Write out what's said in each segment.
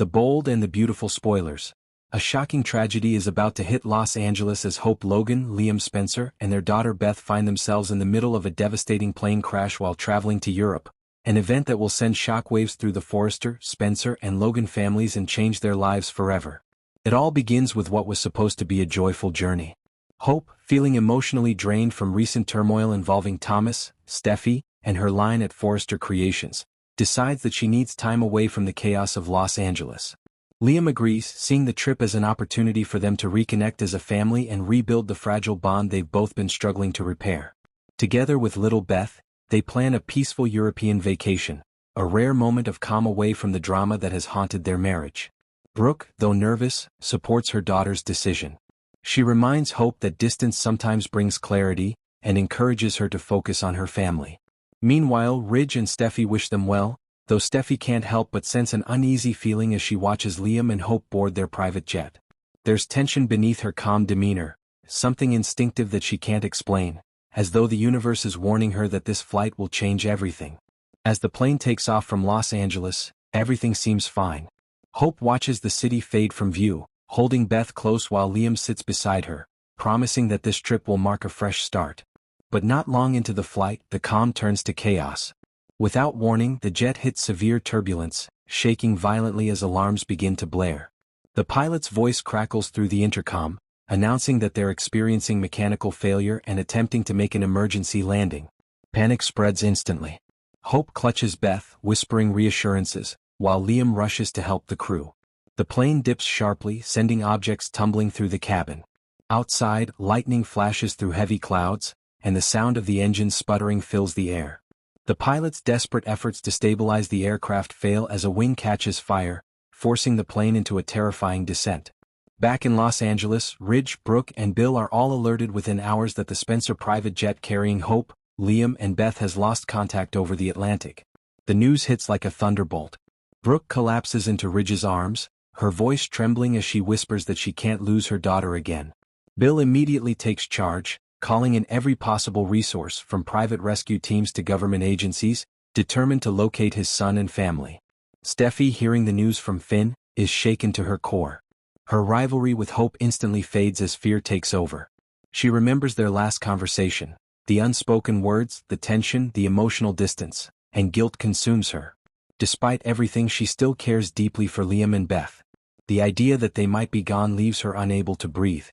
The bold and the beautiful spoilers. A shocking tragedy is about to hit Los Angeles as Hope Logan, Liam Spencer, and their daughter Beth find themselves in the middle of a devastating plane crash while traveling to Europe, an event that will send shockwaves through the Forrester, Spencer, and Logan families and change their lives forever. It all begins with what was supposed to be a joyful journey. Hope, feeling emotionally drained from recent turmoil involving Thomas, Steffi, and her line at Forrester Creations, decides that she needs time away from the chaos of Los Angeles. Liam agrees, seeing the trip as an opportunity for them to reconnect as a family and rebuild the fragile bond they've both been struggling to repair. Together with little Beth, they plan a peaceful European vacation, a rare moment of calm away from the drama that has haunted their marriage. Brooke, though nervous, supports her daughter's decision. She reminds Hope that distance sometimes brings clarity, and encourages her to focus on her family. Meanwhile, Ridge and Steffi wish them well, though Steffi can't help but sense an uneasy feeling as she watches Liam and Hope board their private jet. There's tension beneath her calm demeanor, something instinctive that she can't explain, as though the universe is warning her that this flight will change everything. As the plane takes off from Los Angeles, everything seems fine. Hope watches the city fade from view, holding Beth close while Liam sits beside her, promising that this trip will mark a fresh start. But not long into the flight, the calm turns to chaos. Without warning, the jet hits severe turbulence, shaking violently as alarms begin to blare. The pilot's voice crackles through the intercom, announcing that they're experiencing mechanical failure and attempting to make an emergency landing. Panic spreads instantly. Hope clutches Beth, whispering reassurances, while Liam rushes to help the crew. The plane dips sharply, sending objects tumbling through the cabin. Outside, lightning flashes through heavy clouds, and the sound of the engine sputtering fills the air. The pilot's desperate efforts to stabilize the aircraft fail as a wing catches fire, forcing the plane into a terrifying descent. Back in Los Angeles, Ridge, Brooke, and Bill are all alerted within hours that the Spencer private jet carrying Hope, Liam, and Beth has lost contact over the Atlantic. The news hits like a thunderbolt. Brooke collapses into Ridge's arms, her voice trembling as she whispers that she can't lose her daughter again. Bill immediately takes charge, calling in every possible resource from private rescue teams to government agencies, determined to locate his son and family. Steffi, hearing the news from Finn, is shaken to her core. Her rivalry with Hope instantly fades as fear takes over. She remembers their last conversation. The unspoken words, the tension, the emotional distance, and guilt consumes her. Despite everything, she still cares deeply for Liam and Beth. The idea that they might be gone leaves her unable to breathe.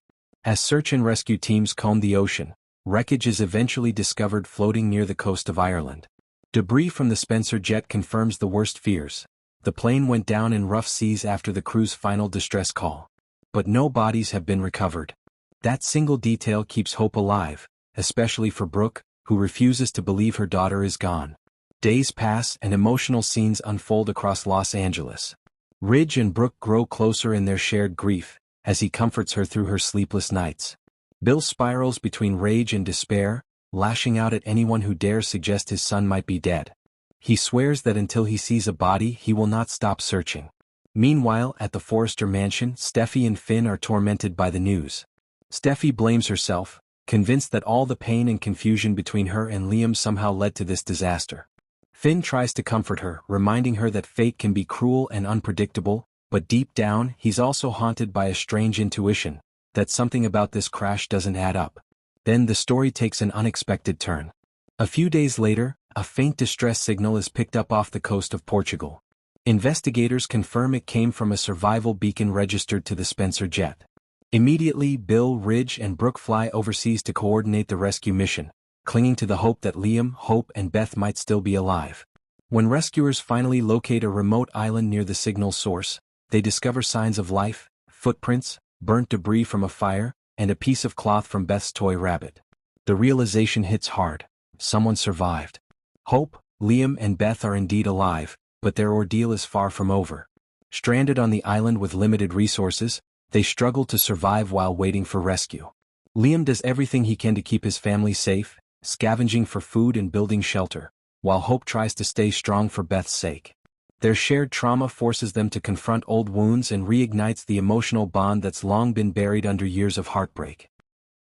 As search and rescue teams comb the ocean, wreckage is eventually discovered floating near the coast of Ireland. Debris from the Spencer jet confirms the worst fears. The plane went down in rough seas after the crew's final distress call. But no bodies have been recovered. That single detail keeps hope alive, especially for Brooke, who refuses to believe her daughter is gone. Days pass and emotional scenes unfold across Los Angeles. Ridge and Brooke grow closer in their shared grief, as he comforts her through her sleepless nights. Bill spirals between rage and despair, lashing out at anyone who dares suggest his son might be dead. He swears that until he sees a body, he will not stop searching. Meanwhile, at the Forrester mansion, Steffi and Finn are tormented by the news. Steffi blames herself, convinced that all the pain and confusion between her and Liam somehow led to this disaster. Finn tries to comfort her, reminding her that fate can be cruel and unpredictable, but deep down, he's also haunted by a strange intuition, that something about this crash doesn't add up. Then the story takes an unexpected turn. A few days later, a faint distress signal is picked up off the coast of Portugal. Investigators confirm it came from a survival beacon registered to the Spencer jet. Immediately, Bill, Ridge, and Brooke fly overseas to coordinate the rescue mission, clinging to the hope that Liam, Hope, and Beth might still be alive. When rescuers finally locate a remote island near the signal source, they discover signs of life, footprints, burnt debris from a fire, and a piece of cloth from Beth's toy rabbit. The realization hits hard. Someone survived. Hope, Liam, and Beth are indeed alive, but their ordeal is far from over. Stranded on the island with limited resources, they struggle to survive while waiting for rescue. Liam does everything he can to keep his family safe, scavenging for food and building shelter, while Hope tries to stay strong for Beth's sake. Their shared trauma forces them to confront old wounds and reignites the emotional bond that's long been buried under years of heartbreak.